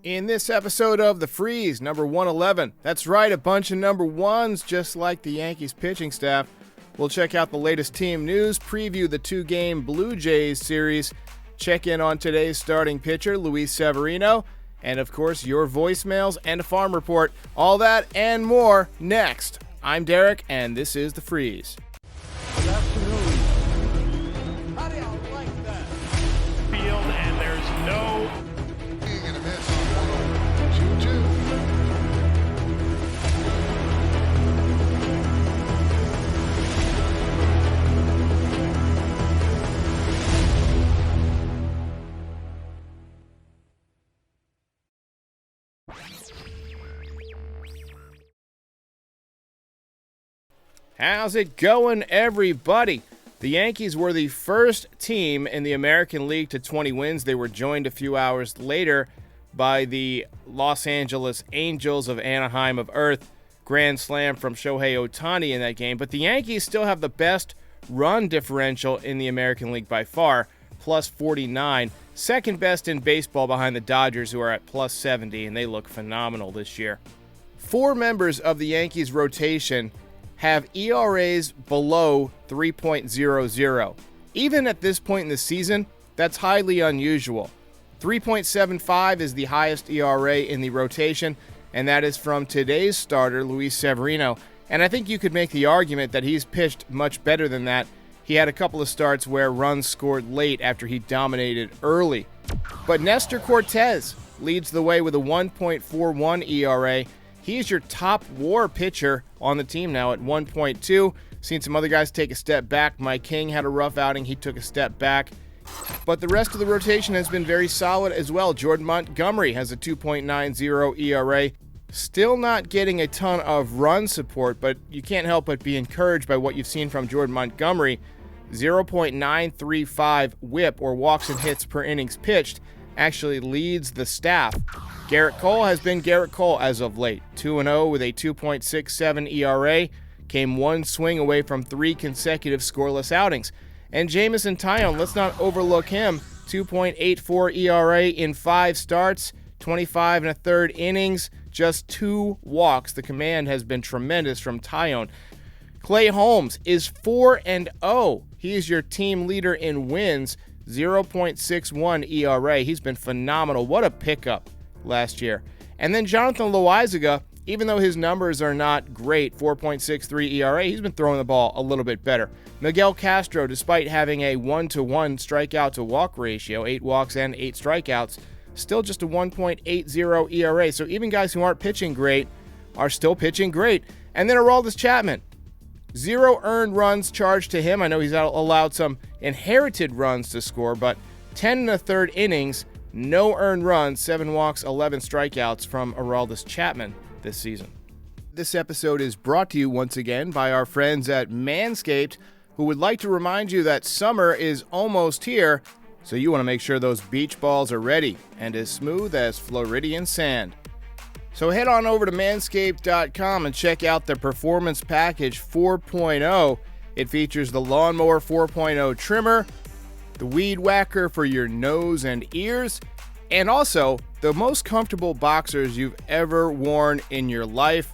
In this episode of The Frieze, number 111, that's right, a bunch of number ones, just like the Yankees pitching staff. We'll check out the latest team news, preview the two-game Blue Jays series, check in on today's starting pitcher, Luis Severino, and of course, your voicemails and a farm report. All that and more next. I'm Derek, and this is The Frieze. Good afternoon. How do y'all like that? Field, and there's no... And a miss on 1-0, 2-2. How's it going, everybody? The Yankees were the first team in the American League to 20 wins. They were joined a few hours later by the Los Angeles Angels of Anaheim of Earth. Grand slam from Shohei Ohtani in that game. But the Yankees still have the best run differential in the American League by far, plus 49. Second best in baseball behind the Dodgers, who are at plus 70, and they look phenomenal this year. Four members of the Yankees rotation have ERAs below 3.00. Even at this point in the season, that's highly unusual. 3.75 is the highest ERA in the rotation, and that is from today's starter, Luis Severino. And I think you could make the argument that he's pitched much better than that. He had a couple of starts where runs scored late after he dominated early. But Nestor Cortes leads the way with a 1.41 ERA. He's your top WAR pitcher on the team now at 1.2. Seen some other guys take a step back. Mike King had a rough outing. He took a step back. But the rest of the rotation has been very solid as well. Jordan Montgomery has a 2.90 ERA. Still not getting a ton of run support, but you can't help but be encouraged by what you've seen from Jordan Montgomery. 0.935 whip, or walks and hits per innings pitched, actually leads the staff. Garrett Cole has been Garrett Cole as of late. 2-0 with a 2.67 ERA. Came one swing away from 3 consecutive scoreless outings. And Jameson Taillon, let's not overlook him. 2.84 ERA in 5 starts, 25 and a third innings, just 2 walks. The command has been tremendous from Taillon. Clay Holmes is 4-0. He is your team leader in wins. 0.61 ERA. He's been phenomenal. What a pickup last year. And then Jonathan Loaizaga, even though his numbers are not great, 4.63 ERA, he's been throwing the ball a little bit better. Miguel Castro, despite having a 1-to-1 strikeout to walk ratio, 8 walks and 8 strikeouts, still just a 1.80 ERA. So even guys who aren't pitching great are still pitching great. And then Aroldis Chapman, 0 earned runs charged to him. I know he's allowed some inherited runs to score, but 10 and a third innings, no earned runs, 7 walks, 11 strikeouts from Aroldis Chapman this season. This episode is brought to you once again by our friends at Manscaped, who would like to remind you that summer is almost here, so you want to make sure those beach balls are ready and as smooth as Floridian sand. So head on over to manscaped.com and check out the Performance Package 4.0. It features the Lawnmower 4.0 trimmer, the Weed Whacker for your nose and ears, and also the most comfortable boxers you've ever worn in your life.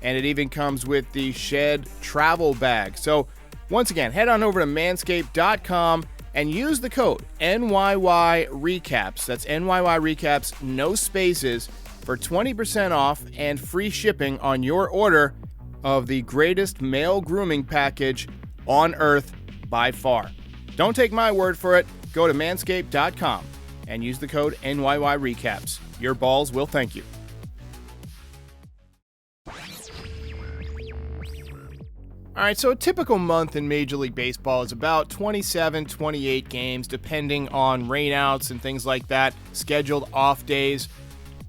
And it even comes with the Shed travel bag. So once again, head on over to manscaped.com and use the code NYY Recaps. That's NYY Recaps, no spaces, for 20% off and free shipping on your order of the greatest male grooming package on earth by far. Don't take my word for it. Go to manscaped.com and use the code NYY Recaps. Your balls will thank you. All right, so a typical month in Major League Baseball is about 27, 28 games, depending on rainouts and things like that, scheduled off days.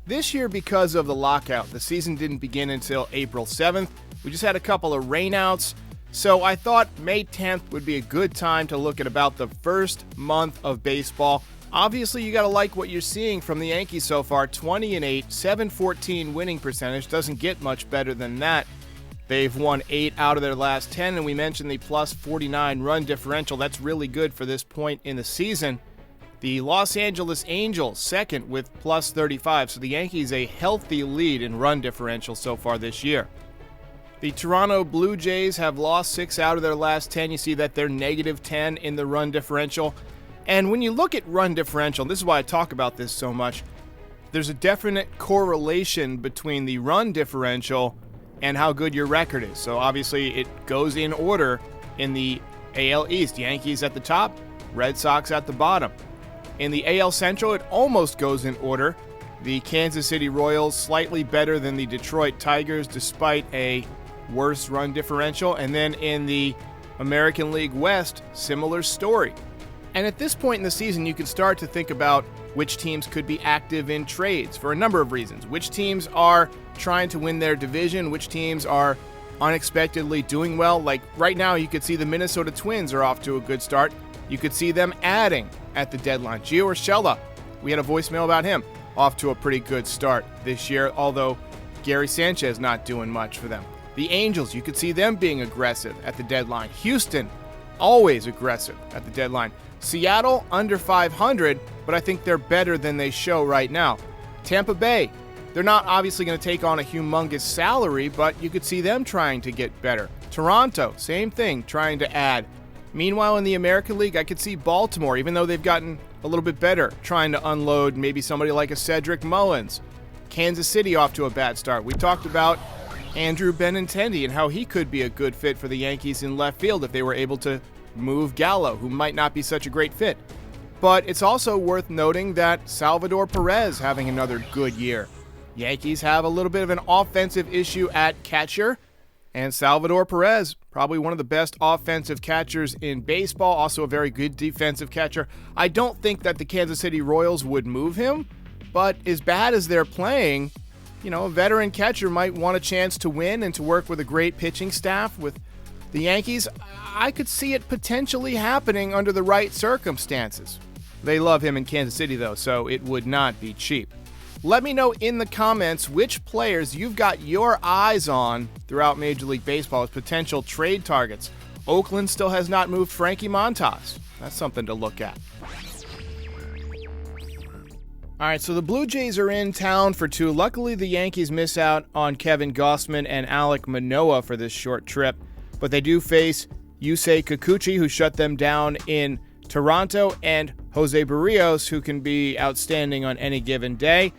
This year, because of the lockout, the season didn't begin until April 7th. We just had a couple of rainouts, so I thought May 10th would be a good time to look at about the first month of baseball. Obviously, you got to like what you're seeing from the Yankees so far. 20-8, 714 winning percentage. Doesn't get much better than that. They've won 8 out of their last 10, and we mentioned the plus 49 run differential. That's really good for this point in the season. The Los Angeles Angels second with plus 35, so the Yankees a healthy lead in run differential so far this year. The Toronto Blue Jays have lost 6 out of their last 10. You see that they're negative 10 in the run differential. And when you look at run differential, this is why I talk about this so much, there's a definite correlation between the run differential and how good your record is. So obviously it goes in order in the AL East. Yankees at the top, Red Sox at the bottom. In the AL Central, it almost goes in order. The Kansas City Royals slightly better than the Detroit Tigers despite a worse run differential. And then in the American League West, similar story. And at this point in the season, you can start to think about which teams could be active in trades for a number of reasons. Which teams are trying to win their division, which teams are unexpectedly doing well. Like right now, you could see the Minnesota Twins are off to a good start. You could see them adding at the deadline. Gio Urshela, we had a voicemail about him, off to a pretty good start this year, although Gary Sanchez not doing much for them. The Angels, you could see them being aggressive at the deadline. Houston, always aggressive at the deadline. Seattle, under 500, but I think they're better than they show right now. Tampa Bay, they're not obviously going to take on a humongous salary, but you could see them trying to get better. Toronto, same thing, trying to add. Meanwhile, in the American League, I could see Baltimore, even though they've gotten a little bit better, trying to unload maybe somebody like a Cedric Mullins. Kansas City off to a bad start. We talked about Andrew Benintendi and how he could be a good fit for the Yankees in left field if they were able to move Gallo, who might not be such a great fit. But it's also worth noting that Salvador Perez having another good year. Yankees have a little bit of an offensive issue at catcher, and Salvador Perez, probably one of the best offensive catchers in baseball, also a very good defensive catcher. I don't think that the Kansas City Royals would move him, but as bad as they're playing, a veteran catcher might want a chance to win and to work with a great pitching staff with the Yankees. I could see it potentially happening under the right circumstances. They love him in Kansas City, though, so it would not be cheap. Let me know in the comments which players you've got your eyes on throughout Major League Baseball as potential trade targets. Oakland still has not moved Frankie Montas. That's something to look at. All right, so the Blue Jays are in town for 2. Luckily, the Yankees miss out on Kevin Gausman and Alek Manoah for this short trip, but they do face Yusei Kikuchi, who shut them down in Toronto, and Jose Barrios, who can be outstanding on any given day.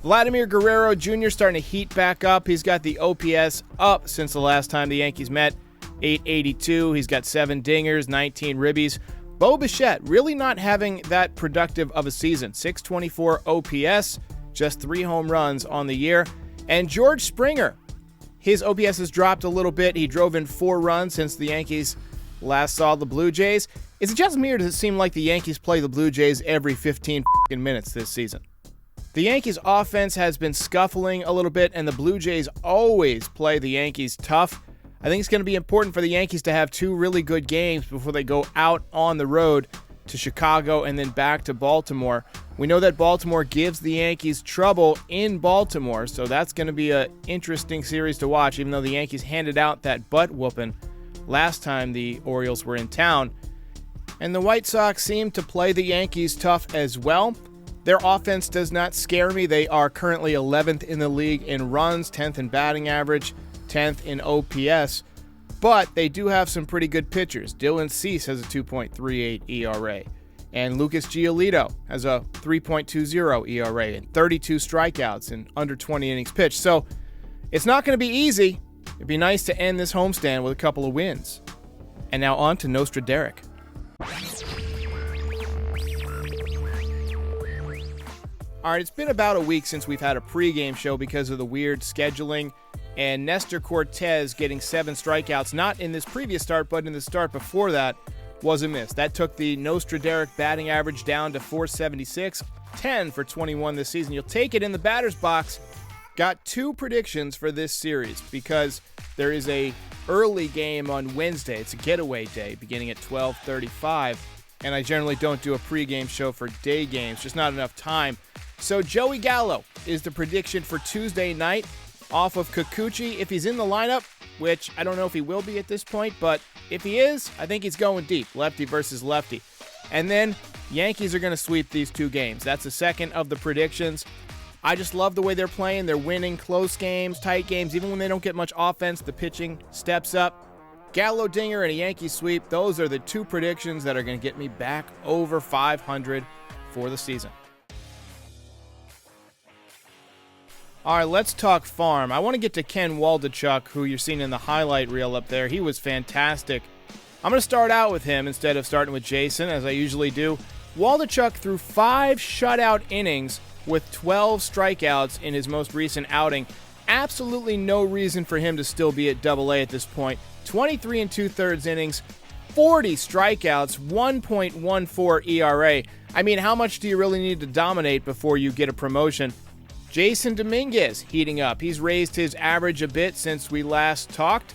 Vladimir Guerrero Jr. starting to heat back up. He's got the OPS up since the last time the Yankees met, 882. He's got 7 dingers, 19 ribbies. Bo Bichette really not having that productive of a season. 624 OPS, just 3 home runs on the year. And George Springer, his OPS has dropped a little bit. He drove in 4 runs since the Yankees last saw the Blue Jays. Is it just me, or does it seem like the Yankees play the Blue Jays every 15 minutes this season? The Yankees offense has been scuffling a little bit, and the Blue Jays always play the Yankees tough. I think it's going to be important for the Yankees to have 2 really good games before they go out on the road to Chicago and then back to Baltimore. We know that Baltimore gives the Yankees trouble in Baltimore, so that's going to be an interesting series to watch, even though the Yankees handed out that butt whooping last time the Orioles were in town. And the White Sox seem to play the Yankees tough as well. Their offense does not scare me. They are currently 11th in the league in runs, 10th in batting average, 10th in OPS. But they do have some pretty good pitchers. Dylan Cease has a 2.38 ERA. And Lucas Giolito has a 3.20 ERA and 32 strikeouts in under 20 innings pitched. So it's not going to be easy. It'd be nice to end this homestand with a couple of wins. And now on to Nostra Derek. All right, it's been about a week since we've had a pregame show because of the weird scheduling, and Nestor Cortez getting 7 strikeouts, not in this previous start, but in the start before that, was a miss. That took the Nostra Derek batting average down to 476, 10 for 21 this season. You'll take it in the batter's box. Got 2 predictions for this series because there is a early game on Wednesday. It's a getaway day beginning at 12:35, and I generally don't do a pregame show for day games, just not enough time. So Joey Gallo is the prediction for Tuesday night off of Kikuchi. If he's in the lineup, which I don't know if he will be at this point, but if he is, I think he's going deep, lefty versus lefty. And then Yankees are going to sweep these 2 games. That's the second of the predictions. I just love the way they're playing. They're winning close games, tight games. Even when they don't get much offense, the pitching steps up. Gallo dinger and a Yankee sweep. Those are the 2 predictions that are going to get me back over 500 for the season. All right, let's talk farm. I want to get to Ken Waldachuk, who you're seeing in the highlight reel up there. He was fantastic. I'm going to start out with him instead of starting with Jason, as I usually do. Waldachuk threw 5 shutout innings with 12 strikeouts in his most recent outing. Absolutely no reason for him to still be at Double-A at this point. 23 2/3 innings, 40 strikeouts, 1.14 ERA. I mean, how much do you really need to dominate before you get a promotion? Jason Dominguez heating up. He's raised his average a bit since we last talked.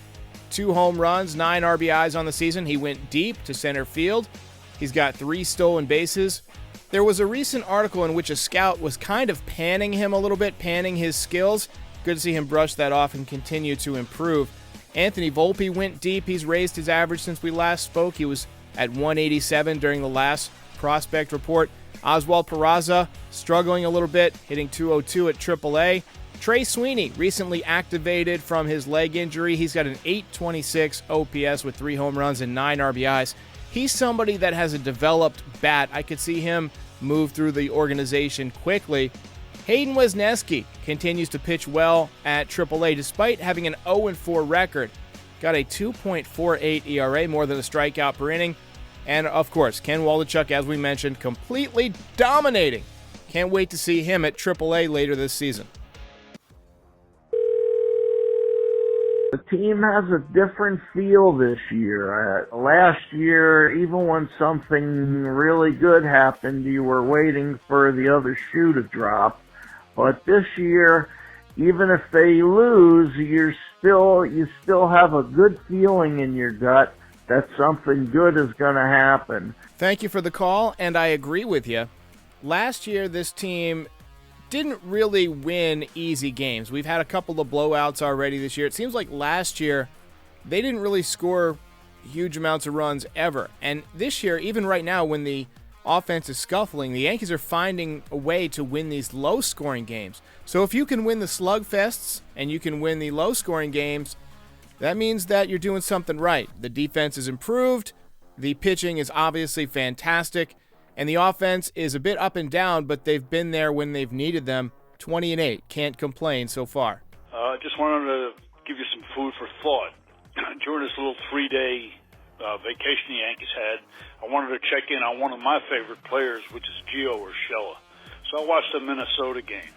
2 home runs, 9 RBIs on the season. He went deep to center field. He's got 3 stolen bases. There was a recent article in which a scout was kind of panning him a little bit, panning his skills. Good to see him brush that off and continue to improve. Anthony Volpe went deep. He's raised his average since we last spoke. He was at 187 during the last prospect report. Oswald Peraza struggling a little bit, hitting 202 at AAA. Trey Sweeney recently activated from his leg injury. He's got an 826 OPS with 3 home runs and 9 RBIs. He's somebody that has a developed bat. I could see him move through the organization quickly. Hayden Wesneski continues to pitch well at AAA despite having an 0-4 record. Got a 2.48 ERA, more than a strikeout per inning. And, of course, Ken Waldachuk, as we mentioned, completely dominating. Can't wait to see him at AAA later this season. The team has a different feel this year. Last year, even when something really good happened, you were waiting for the other shoe to drop. But this year, even if they lose, you still have a good feeling in your gut that something good is going to happen. Thank you for the call, and I agree with you. Last year, this team didn't really win easy games. We've had a couple of blowouts already this year. It seems like last year, they didn't really score huge amounts of runs ever. And this year, even right now, when the offense is scuffling, the Yankees are finding a way to win these low-scoring games. So if you can win the slugfests and you can win the low-scoring games, that means that you're doing something right. The defense is improved, the pitching is obviously fantastic, and the offense is a bit up and down, but they've been there when they've needed them. 20-8, can't complain so far. I just wanted to give you some food for thought. During this little 3-day vacation the Yankees had, I wanted to check in on one of my favorite players, which is Gio Urshela. So I watched the Minnesota game.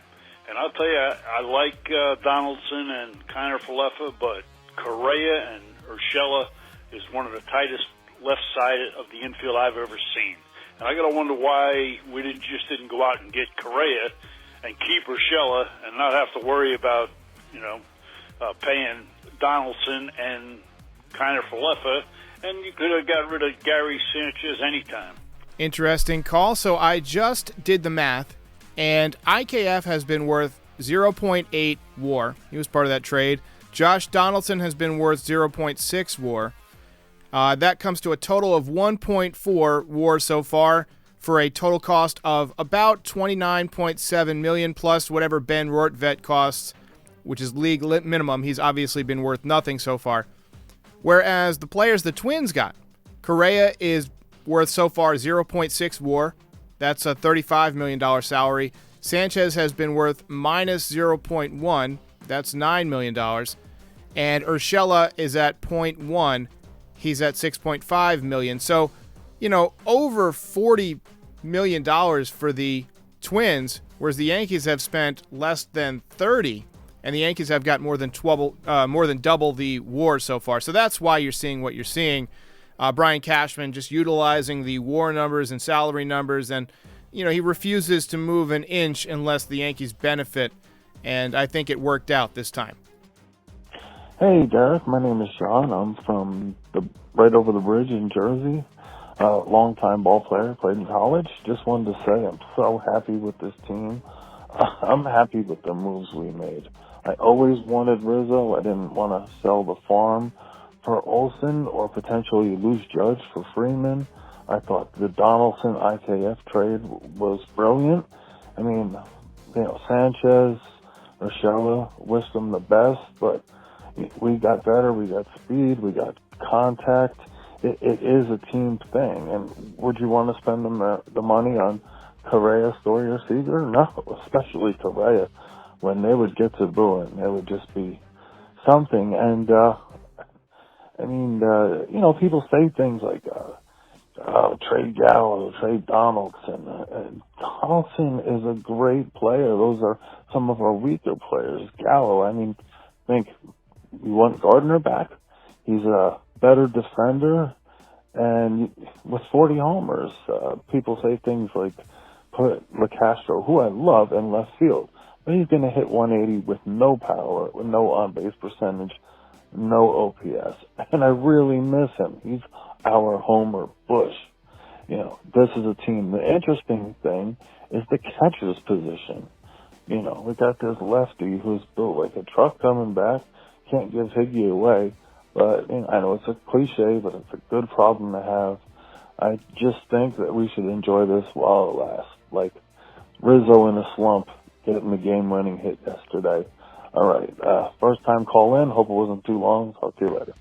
And I'll tell you, I like Donaldson and Kiner Falefa, but Correa and Urshela is one of the tightest left side of the infield I've ever seen. And I got to wonder why we didn't go out and get Correa and keep Urshela and not have to worry about, paying Donaldson and Kiner Falefa. And you could have got rid of Gary Sanchez anytime. Interesting call. So I just did the math, and IKF has been worth 0.8 WAR. He was part of that trade. Josh Donaldson has been worth 0.6 WAR. That comes to a total of 1.4 WAR so far, for a total cost of about $29.7 million plus whatever Ben Rortvedt costs, which is league minimum. He's obviously been worth nothing so far. Whereas the players the Twins got, Correa is worth so far 0.6 WAR. That's a $35 million salary. Sanchez has been worth minus 0.1. That's $9 million. And Urshela is at 0.1. He's at $6.5 million. So, over $40 million for the Twins, whereas the Yankees have spent less than $30, and the Yankees have got more than double the WAR so far. So that's why you're seeing what you're seeing. Brian Cashman just utilizing the WAR numbers and salary numbers, and he refuses to move an inch unless the Yankees benefit, and I think it worked out this time. Hey, Derek. My name is Sean. I'm from right over the bridge in Jersey. Long-time ball player, played in college. Just wanted to say I'm so happy with this team. I'm happy with the moves we made. I always wanted Rizzo. I didn't want to sell the farm for Olsen or potentially lose Judge for Freeman. I thought the Donaldson IKF trade was brilliant. I mean, Sanchez, Urshela, wish them the best, but we got better, we got speed, we got contact. It is a team thing, and would you want to spend the money on Correa, Story, Seager? No, especially Correa. When they would get to Bruin, it would just be something. And people say things like trade Gallo, trade Donaldson. Donaldson is a great player. Those are some of our weaker players. Gallo, I think we want Gardner back. He's a better defender, and with 40 homers, people say things like put LeCastro, who I love, in left field, but he's going to hit 180 with no power, with no on-base percentage, no OPS, and I really miss him. He's our Homer Bush. This is a team. The interesting thing is the catcher's position. We got this lefty who's built like a truck coming back. Can't give Higgy away, but I know it's a cliche, but it's a good problem to have. I just think that we should enjoy this while it lasts. Like Rizzo in a slump, getting the game-winning hit yesterday. All right, first time call in. Hope it wasn't too long. Talk to you later.